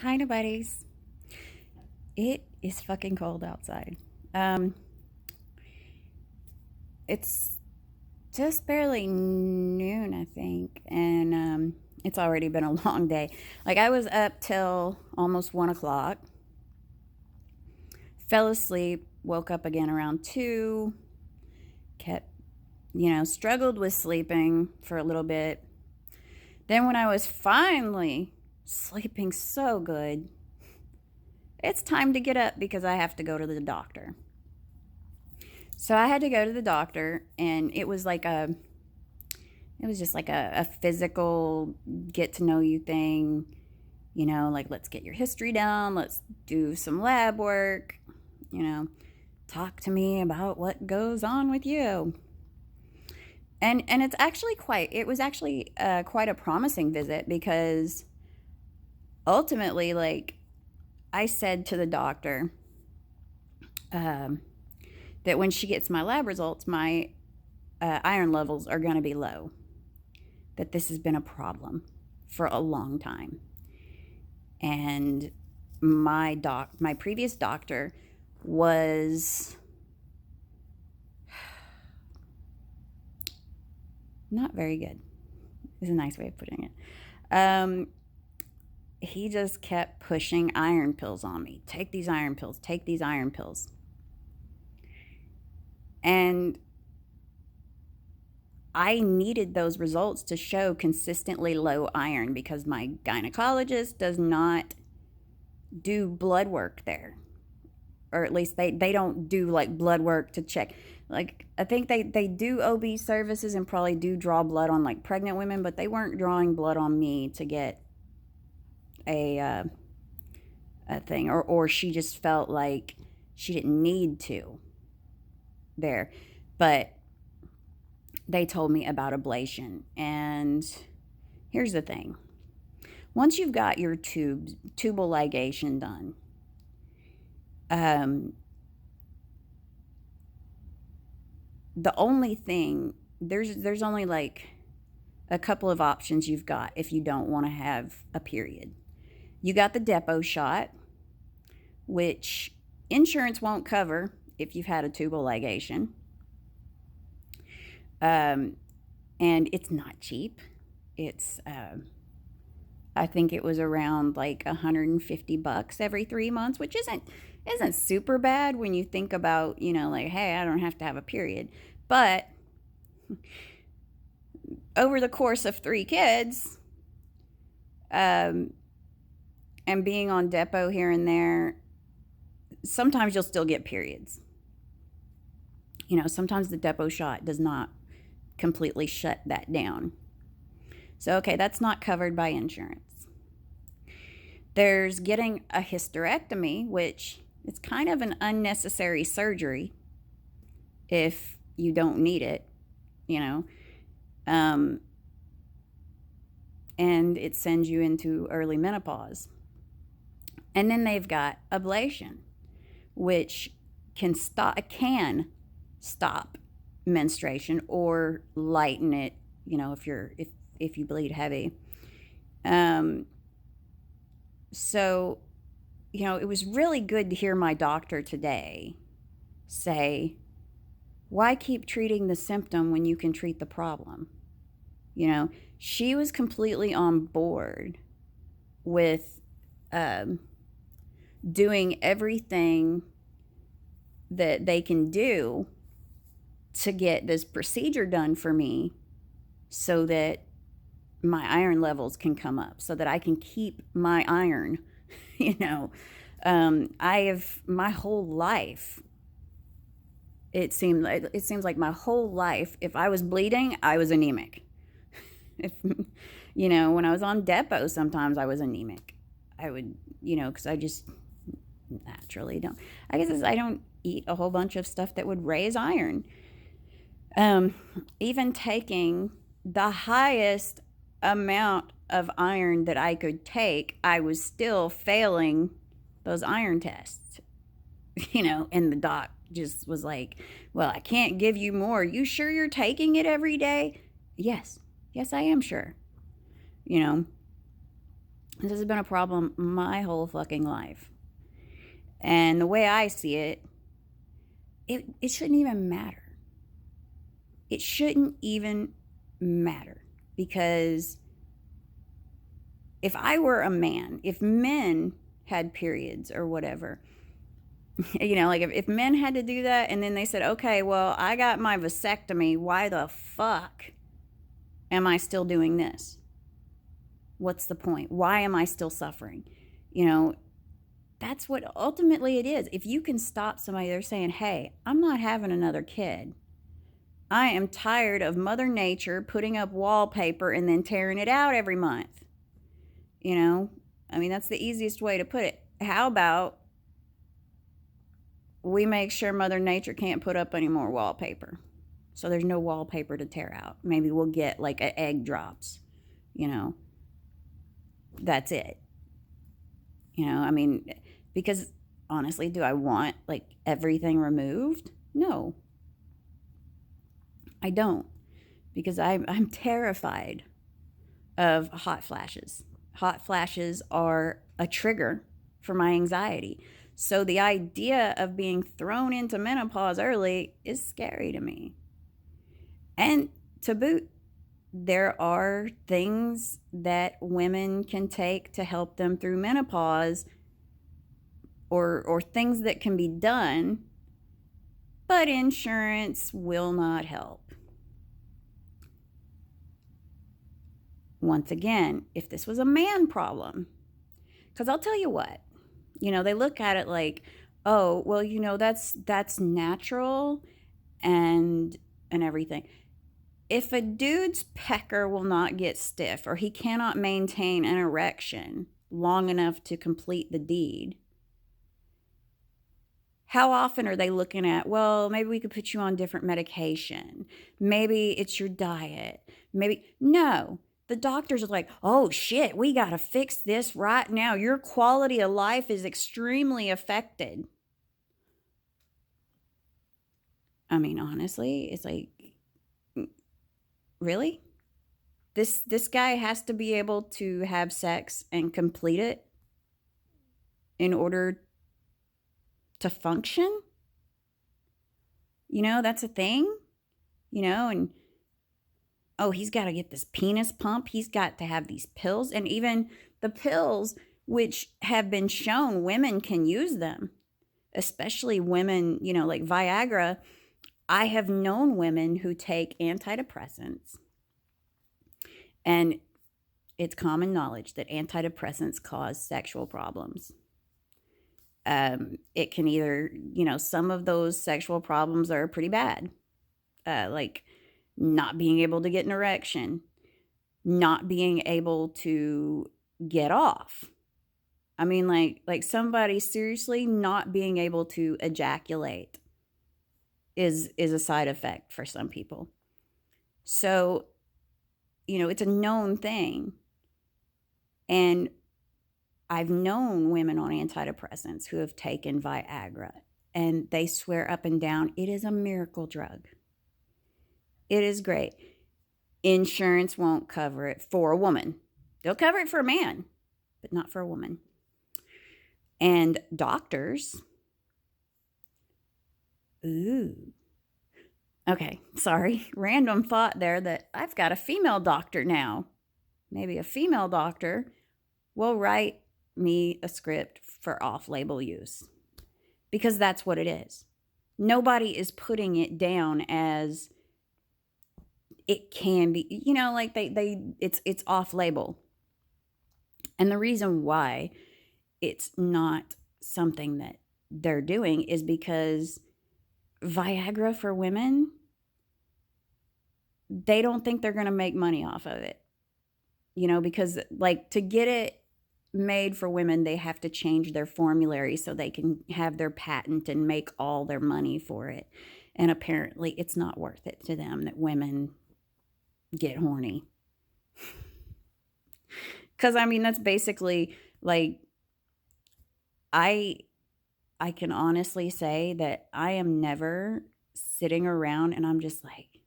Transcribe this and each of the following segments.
Hi, nobodies. It is fucking cold outside. Um, it's just barely noon, I think, and it's already been a long day. Like I was up till almost 1 o'clock, fell asleep, woke up again around 2, kept, struggled with sleeping for a little bit. Then when I was finally sleeping so good, it's time to get up because I have to go to the doctor. So I had to go to the doctor, and it was just like a physical get to know you thing, like let's get your history down, let's do some lab work, you know, talk to me about what goes on with you. And it was actually quite a promising visit because ultimately, like, I said to the doctor um, that when she gets my lab results, my iron levels are going to be low, that this has been a problem for a long time. And my previous doctor was not very good, is a nice way of putting it. Um, he just kept pushing iron pills on me. Take these iron pills, take these iron pills. And I needed those results to show consistently low iron because my gynecologist does not do blood work there. Or at least they don't do like blood work to check. Like I think they do OB services and probably do draw blood on like pregnant women, but they weren't drawing blood on me to get a a thing, or she just felt like she didn't need to there. But they told me about ablation, and here's the thing: once you've got your tubal ligation done, um, the only thing there's only like a couple of options you've got if you don't want to have a period. You got the depot shot, which insurance won't cover if you've had a tubal ligation. Um, and it's not cheap. It's I think it was around like $150 every 3 months, which isn't super bad when you think about, like, hey, I don't have to have a period. But over the course of 3 kids, um, and being on depot here and there, sometimes you'll still get periods. Sometimes the depot shot does not completely shut that down. So, okay, that's not covered by insurance. There's getting a hysterectomy, which is kind of an unnecessary surgery if you don't need it, you know. Um, and it sends you into early menopause. And then they've got ablation, which can stop menstruation or lighten it, if you bleed heavy. Um, so, it was really good to hear my doctor today say, why keep treating the symptom when you can treat the problem? She was completely on board with um, doing everything that they can do to get this procedure done for me so that my iron levels can come up, so that I can keep my iron. you know, I have my whole life. It seems like my whole life, if I was bleeding, I was anemic. If when I was on depot, sometimes I was anemic. I would, because I just naturally don't. I guess I don't eat a whole bunch of stuff that would raise iron. Um, Even taking the highest amount of iron that I could take, I was still failing those iron tests. And the doc just was like, well, I can't give you more. You sure you're taking it every day? Yes. Yes, I am sure. You know, This has been a problem my whole fucking life. And the way I see it, it shouldn't even matter. It shouldn't even matter. Because if I were a man, if men had periods or whatever, like if men had to do that and then they said, okay, well, I got my vasectomy, why the fuck am I still doing this? What's the point? Why am I still suffering? That's what ultimately it is. If you can stop somebody, they're saying, hey, I'm not having another kid. I am tired of Mother Nature putting up wallpaper and then tearing it out every month. That's the easiest way to put it. How about we make sure Mother Nature can't put up any more wallpaper? So there's no wallpaper to tear out. Maybe we'll get like an egg drops, that's it. Because honestly, do I want like everything removed? No, I don't. Because I'm terrified of hot flashes. Hot flashes are a trigger for my anxiety. So the idea of being thrown into menopause early is scary to me. And to boot, there are things that women can take to help them through menopause, or things that can be done, but insurance will not help. Once again, if this was a man problem, because I'll tell you what, they look at it like, oh, well, that's natural and everything. If a dude's pecker will not get stiff, or he cannot maintain an erection long enough to complete the deed, how often are they looking at, well, maybe we could put you on different medication. Maybe it's your diet. No. The doctors are like, oh shit, we got to fix this right now. Your quality of life is extremely affected. Honestly, it's like, really? This guy has to be able to have sex and complete it in order to function? That's a thing? And oh, he's got to get this penis pump. He's got to have these pills. And even the pills, which have been shown women can use them, especially women, like Viagra. I have known women who take antidepressants, and it's common knowledge that antidepressants cause sexual problems. It can either, some of those sexual problems are pretty bad, like not being able to get an erection, not being able to get off. Like somebody seriously not being able to ejaculate is a side effect for some people. So, it's a known thing. And I've known women on antidepressants who have taken Viagra, and they swear up and down it is a miracle drug. It is great. Insurance won't cover it for a woman. They'll cover it for a man, but not for a woman. And doctors, ooh. Okay, sorry. Random thought there that I've got a female doctor now. Maybe a female doctor will write me a script for off-label use, because that's what it is. Nobody is putting it down as it can be, like it's off-label. And the reason why it's not something that they're doing is because Viagra for women, they don't think they're going to make money off of it. Because like to get it made for women, they have to change their formulary so they can have their patent and make all their money for it. And apparently it's not worth it to them that women get horny. Because that's basically like, I can honestly say that I am never sitting around and I'm just like,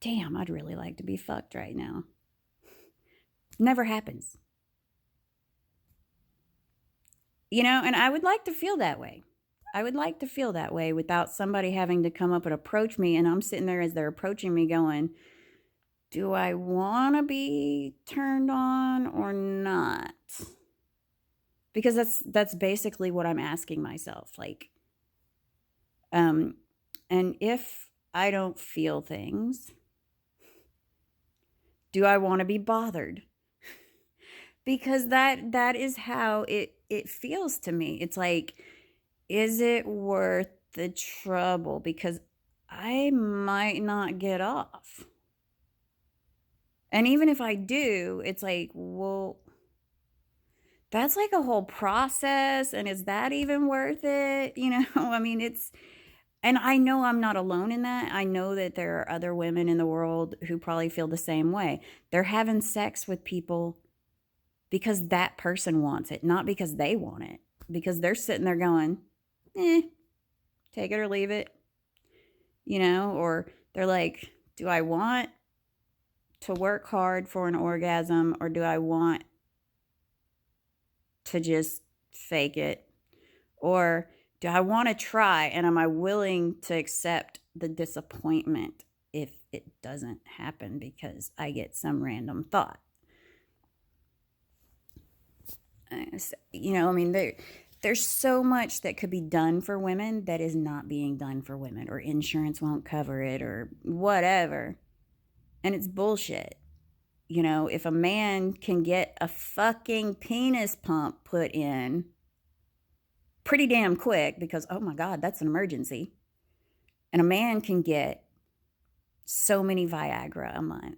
damn, I'd really like to be fucked right now. Never happens. And I would like to feel that way. I would like to feel that way without somebody having to come up and approach me, and I'm sitting there as they're approaching me going, do I want to be turned on or not? Because that's basically what I'm asking myself. Like, and if I don't feel things, do I want to be bothered? Because that is how it feels to me. It's like, is it worth the trouble? Because I might not get off. And even if I do, it's like, well, that's like a whole process. And is that even worth it? I mean, and I know I'm not alone in that. I know that there are other women in the world who probably feel the same way. They're having sex with people because that person wants it, not because they want it. Because they're sitting there going, take it or leave it. Or they're like, do I want to work hard for an orgasm, or do I want to just fake it? Or do I want to try, and am I willing to accept the disappointment if it doesn't happen because I get some random thought? I mean, there's so much that could be done for women that is not being done for women, or insurance won't cover it, or whatever. And it's bullshit. If a man can get a fucking penis pump put in pretty damn quick, because, oh my God, that's an emergency. And a man can get so many Viagra a month.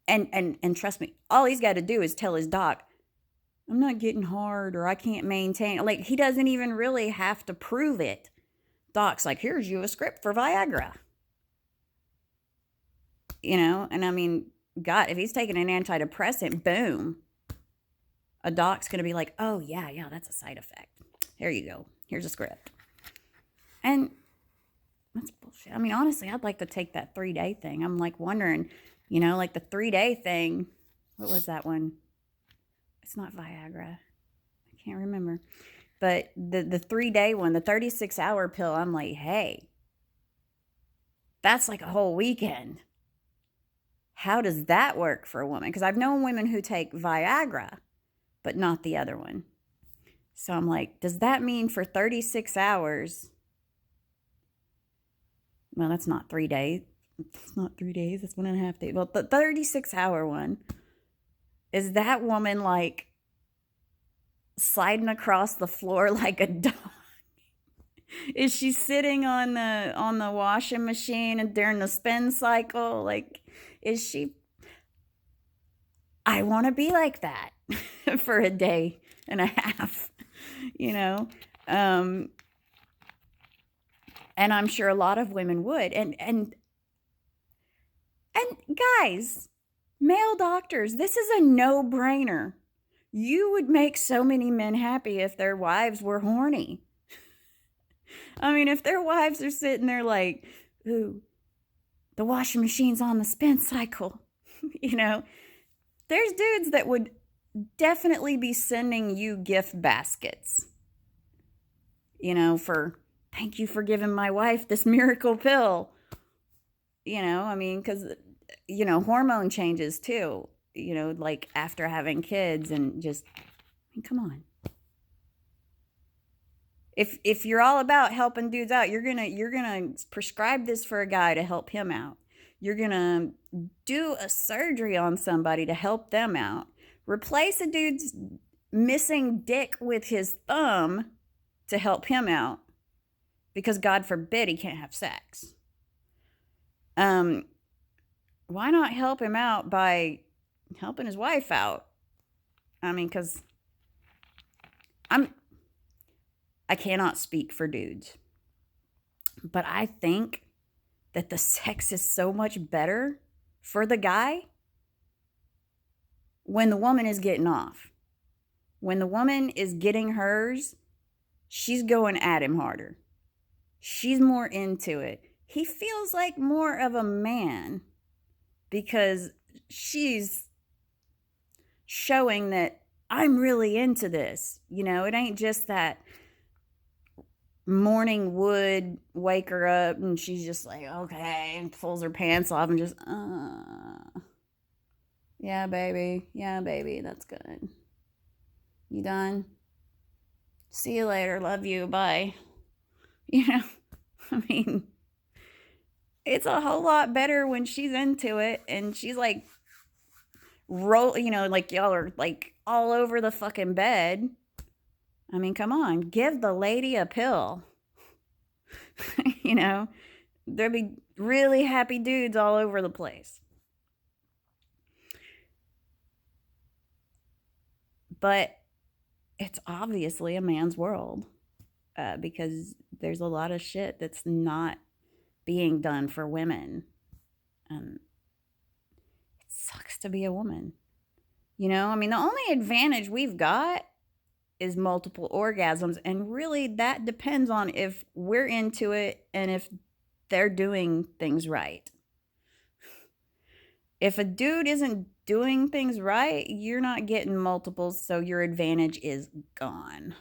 And trust me, all he's got to do is tell his doc, I'm not getting hard, or I can't maintain. Like, he doesn't even really have to prove it. Doc's like, here's you a script for Viagra. And I mean, God, if he's taking an antidepressant, boom. A doc's going to be like, oh, yeah, that's a side effect. Here you go. Here's a script. And that's bullshit. I mean, honestly, I'd like to take that 3-day thing. I'm like wondering, like the 3-day thing. What was that one? It's not Viagra. I can't remember. But the 3-day one, the 36-hour pill, I'm like, hey, that's like a whole weekend. How does that work for a woman? Because I've known women who take Viagra, but not the other one. So I'm like, does that mean for 36 hours? Well, that's not 3 days. It's not 3 days. It's 1.5 days. Well, the 36-hour one, is that woman like sliding across the floor like a dog? Is she sitting on the washing machine and during the spin cycle? Like, is she? I want to be like that for a day and a half, and I'm sure a lot of women would. And guys, male doctors, this is a no-brainer. You would make so many men happy if their wives were horny. I mean, if their wives are sitting there like, ooh, the washing machine's on the spin cycle, there's dudes that would definitely be sending you gift baskets, for thank you for giving my wife this miracle pill. I mean, because, hormone changes too, like after having kids, and just, I mean, come on. If you're all about helping dudes out, you're gonna prescribe this for a guy to help him out. You're gonna do a surgery on somebody to help them out. Replace a dude's missing dick with his thumb to help him out, because God forbid he can't have sex. Why not help him out by helping his wife out? I mean, because I cannot speak for dudes, but I think that the sex is so much better for the guy when the woman is getting off. When the woman is getting hers, she's going at him harder. She's more into it. He feels like more of a man because she's showing that I'm really into this. You know, it ain't just that morning wood wake her up and she's just like, okay, and pulls her pants off and just, yeah, baby, that's good. You done? See you later. Love you. Bye. You know, I mean, it's a whole lot better when she's into it and she's like, like y'all are like all over the fucking bed. I mean, come on, give the lady a pill. You know, there'll be really happy dudes all over the place. But it's obviously a man's world because there's a lot of shit that's not being done for women. It sucks to be a woman. You know, I mean, the only advantage we've got is multiple orgasms. And really, that depends on if we're into it and if they're doing things right. If a dude isn't doing things right, you're not getting multiples, so your advantage is gone.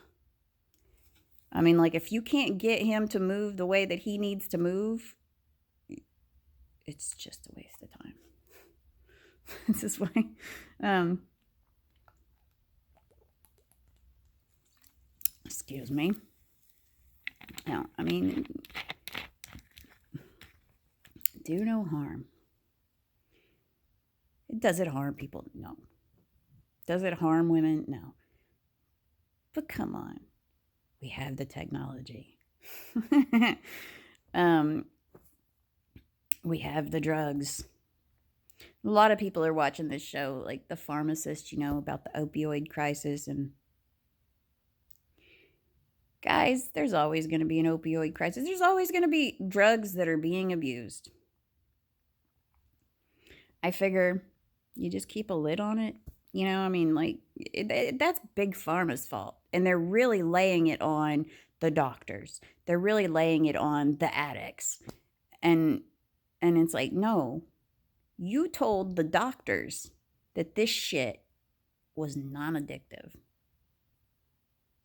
I mean, like, if you can't get him to move the way that he needs to move, it's just a waste of time. This is why. Excuse me. No, I mean, do no harm. Does it harm people? No. Does it harm women? No. But come on. We have the technology. We have the drugs. A lot of people are watching this show, like The Pharmacist, you know, about the opioid crisis. And guys, there's always going to be an opioid crisis. There's always going to be drugs that are being abused. I figure you just keep a lid on it. You know, I mean, like, that's Big Pharma's fault. And they're really laying it on the doctors. They're really laying it on the addicts. And it's like, no, you told the doctors that this shit was non-addictive,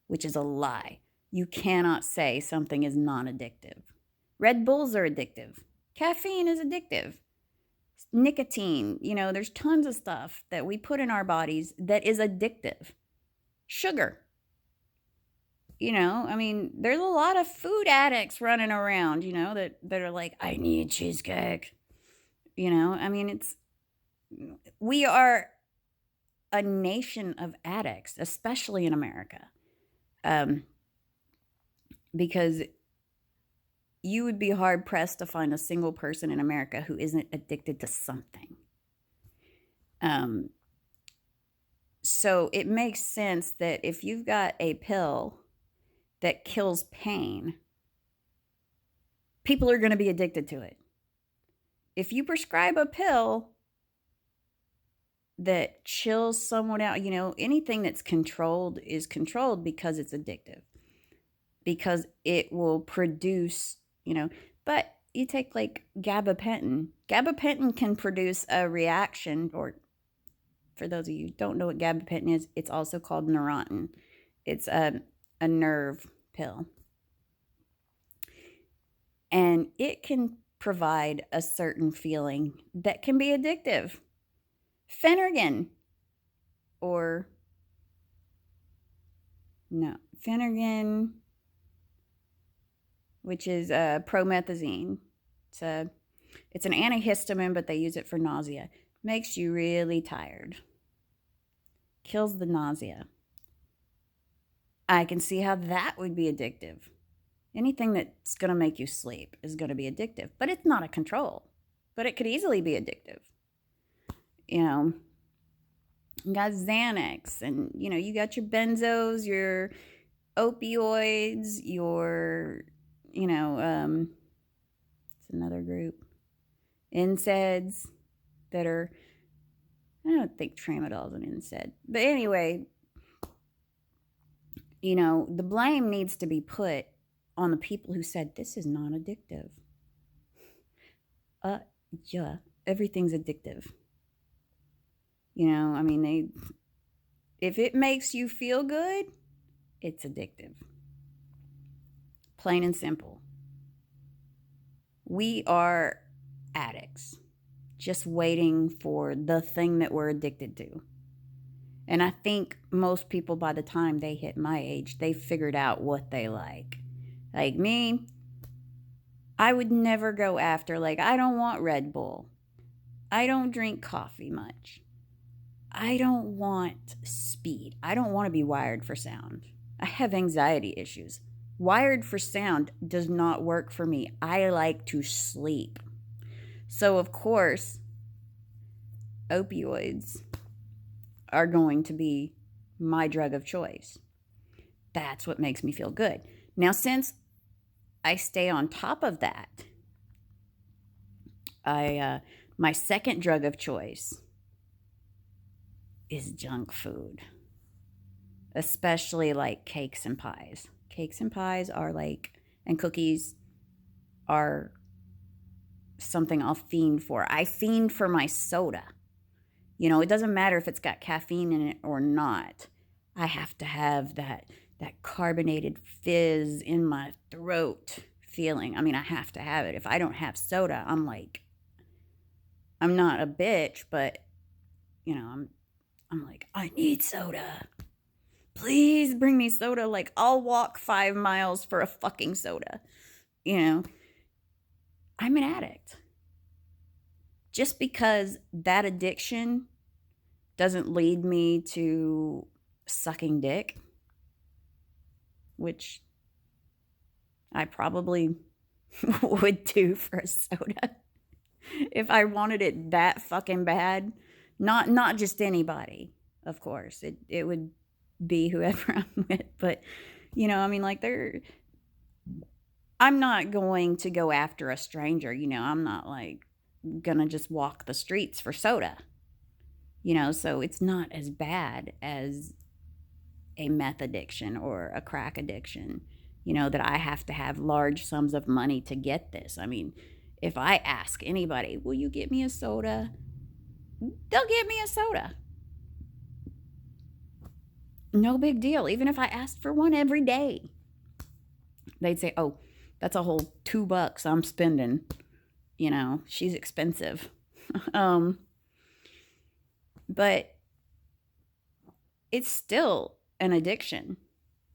which is a lie. You cannot say something is non-addictive. Red Bulls are addictive. Caffeine is addictive. Nicotine, you know, there's tons of stuff that we put in our bodies that is addictive. Sugar. You know, I mean, there's a lot of food addicts running around, you know, that are like, I need cheesecake. You know, I mean, we are a nation of addicts, especially in America. Because you would be hard pressed to find a single person in America who isn't addicted to something. So it makes sense that if you've got a pill that kills pain, people are going to be addicted to it. If you prescribe a pill that chills someone out, you know, anything that's controlled is controlled because it's addictive, because it will produce, you know, but you take like gabapentin. Gabapentin can produce a reaction, or for those of you who don't know what gabapentin is, it's also called Neurontin. It's a nerve pill. And it can provide a certain feeling that can be addictive. Phenergan, which is promethazine. It's an antihistamine, but they use it for nausea. Makes you really tired. Kills the nausea. I can see how that would be addictive. Anything that's going to make you sleep is going to be addictive, but it's not a control. But it could easily be addictive. You know, you got Xanax, and, you know, you got your benzos, your opioids, your, you know, it's another group, NSAIDs that are, I don't think tramadol is an NSAID. But anyway, you know, the blame needs to be put on the people who said this is non-addictive. Yeah, everything's addictive. You know, I mean, If it makes you feel good, it's addictive. Plain and simple. We are addicts, just waiting for the thing that we're addicted to. And I think most people, by the time they hit my age, they figured out what they like. Like me, I would never go after, like, I don't want Red Bull. I don't drink coffee much. I don't want speed. I don't want to be wired for sound. I have anxiety issues. Wired for sound does not work for me. I like to sleep. So, of course, opioids are going to be my drug of choice. That's what makes me feel good. Now, since I stay on top of that, my second drug of choice is junk food, especially like cakes and pies. Cakes and pies are like, and cookies are something I'll fiend for. I fiend for my soda. You know, it doesn't matter if it's got caffeine in it or not. I have to have that carbonated fizz in my throat feeling. I mean, I have to have it. If I don't have soda, I'm not a bitch, but you know, I'm like, I need soda. Please bring me soda. Like, I'll walk 5 miles for a fucking soda. You know, I'm an addict. Just because that addiction doesn't lead me to sucking dick, which I probably would do for a soda if I wanted it that fucking bad. Not just anybody, of course. It would be whoever I'm with, but you know, I mean, like, I'm not going to go after a stranger, you know. I'm not like gonna just walk the streets for soda, you know. So it's not as bad as a meth addiction or a crack addiction, you know, that I have to have large sums of money to get this. I mean, if I ask anybody, will you get me a soda? They'll get me a soda. No big deal. Even if I asked for one every day, they'd say, oh, that's a whole $2 I'm spending. You know, she's expensive. But it's still an addiction.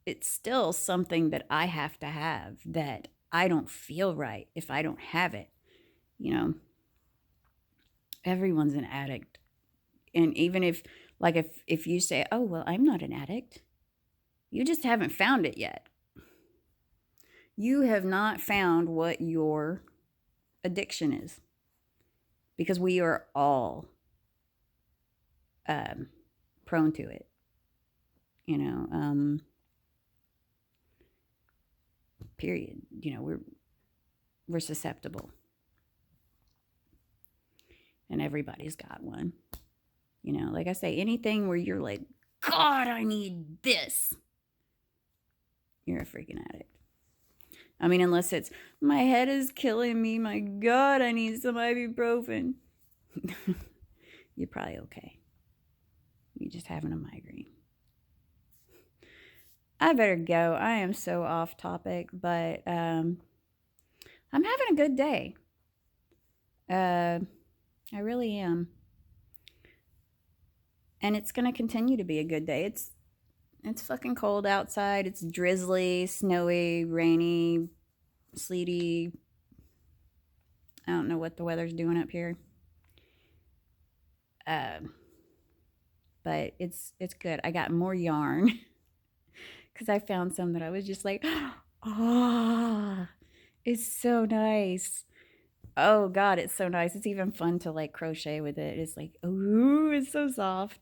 It's still something that I have to have, that I don't feel right if I don't have it. You know, everyone's an addict. And even if, like, if you say, oh, well, I'm not an addict, you just haven't found it yet. You have not found what your addiction is, because we are all prone to it. You know, period. You know, we're susceptible, and everybody's got one. You know, like I say, anything where you're like, God, I need this, you're a freaking addict. I mean, unless it's, my head is killing me, my God, I need some ibuprofen. You're probably okay. You're just having a migraine. I better go. I am so off topic, but I'm having a good day. I really am. And it's going to continue to be a good day. It's fucking cold outside. It's drizzly, snowy, rainy, sleety. I don't know what the weather's doing up here. But it's good. I got more yarn because I found some that I was just like, oh, it's so nice. Oh God, it's so nice. It's even fun to like crochet with it. It's like, ooh, it's so soft.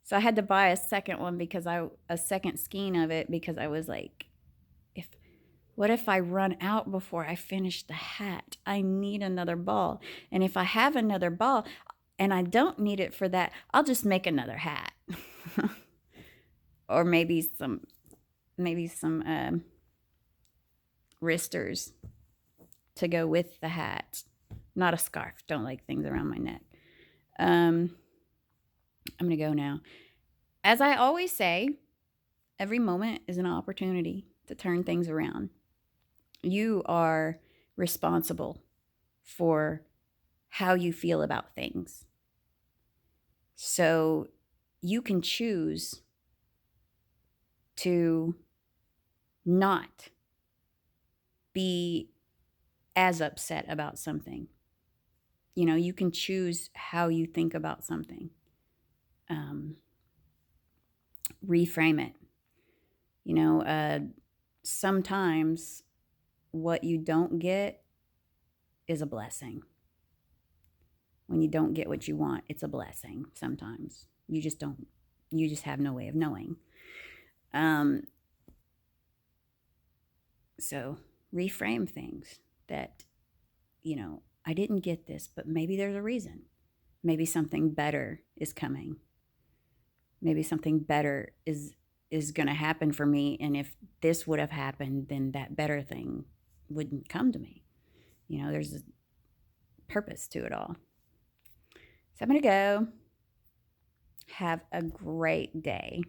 So I had to buy a second one a second skein of it, because I was like, what if I run out before I finish the hat? I need another ball. And if I have another ball and I don't need it for that, I'll just make another hat. Or maybe some wristers to go with the hat. Not a scarf. Don't like things around my neck. I'm going to go now. As I always say, every moment is an opportunity to turn things around. You are responsible for how you feel about things. So you can choose to not be as upset about something. You know, you can choose how you think about something. Um, Reframe it. You know, sometimes what you don't get is a blessing. When you don't get what you want, it's a blessing sometimes. You just have no way of knowing. Um, so reframe things that, you know, I didn't get this, but maybe there's a reason. Maybe something better is coming. Maybe something better is going to happen for me, and if this would have happened, then that better thing wouldn't come to me. You know, there's a purpose to it all. So I'm going to go. Have a great day.